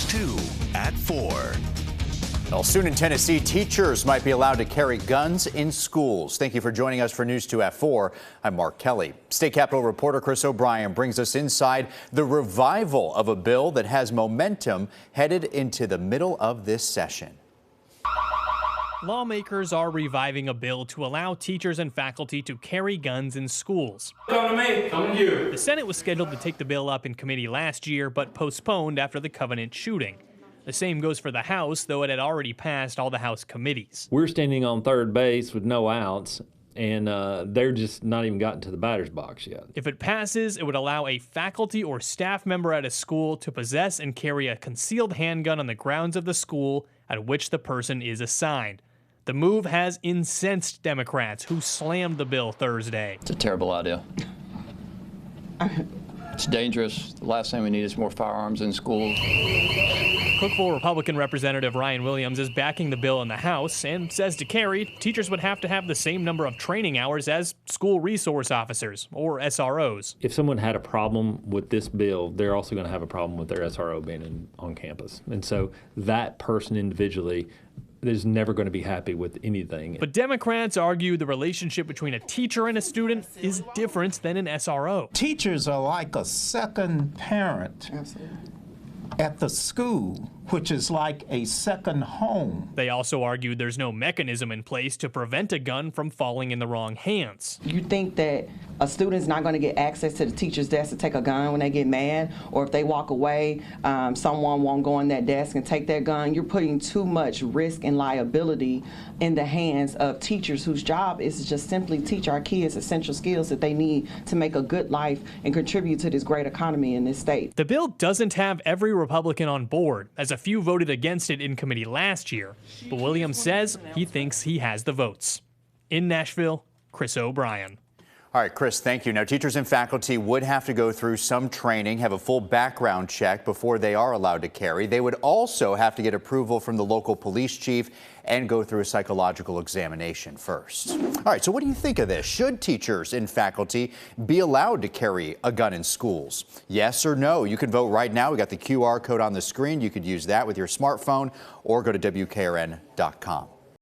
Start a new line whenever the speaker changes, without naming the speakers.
2 at 4.
Well, soon in Tennessee, teachers might be allowed to carry guns in schools. Thank you for joining us for News 2 at 4. I'm Mark Kelly. State Capitol reporter Chris O'Brien brings us inside the revival of a bill that has momentum headed into the middle of this session.
Lawmakers are reviving a bill to allow teachers and faculty to carry guns in schools.
Come to me, come to you.
The Senate was scheduled to take the bill up in committee last year, but postponed after the Covenant shooting. The same goes for the House, though it had already passed all the House committees.
We're standing on third base with no outs, and they're just not even gotten to the batter's box yet.
If it passes, it would allow a faculty or staff member at a school to possess and carry a concealed handgun on the grounds of the school at which the person is assigned. The move has incensed Democrats who slammed the bill Thursday.
It's a terrible idea. It's dangerous. The last thing we need is more firearms in schools.
Cookeville Republican Representative Ryan Williams is backing the bill in the House and says to carry, teachers would have to have the same number of training hours as school resource officers, or SROs.
If someone had a problem with this bill, they're also going to have a problem with their SRO being on campus. And so that person individually is never going to be happy with anything.
But Democrats argue the relationship between a teacher and a student is different than an SRO.
Teachers are like a second parent. Absolutely. At the school, which is like a second home.
They also argued there's no mechanism in place to prevent a gun from falling in the wrong hands.
You think that a student's not going to get access to the teacher's desk to take a gun when they get mad, or if they walk away, someone won't go on that desk and take their gun. You're putting too much risk and liability in the hands of teachers whose job is to just simply teach our kids essential skills that they need to make a good life and contribute to this great economy in this state.
The bill doesn't have every Republican on board, as a few voted against it in committee last year. But Williams says he thinks he has the votes. In Nashville, Chris O'Brien.
All right, Chris, thank you. Now, teachers and faculty would have to go through some training, have a full background check before they are allowed to carry. They would also have to get approval from the local police chief and go through a psychological examination first. All right, so what do you think of this? Should teachers and faculty be allowed to carry a gun in schools? Yes or no? You can vote right now. We got the QR code on the screen. You could use that with your smartphone or go to WKRN.com.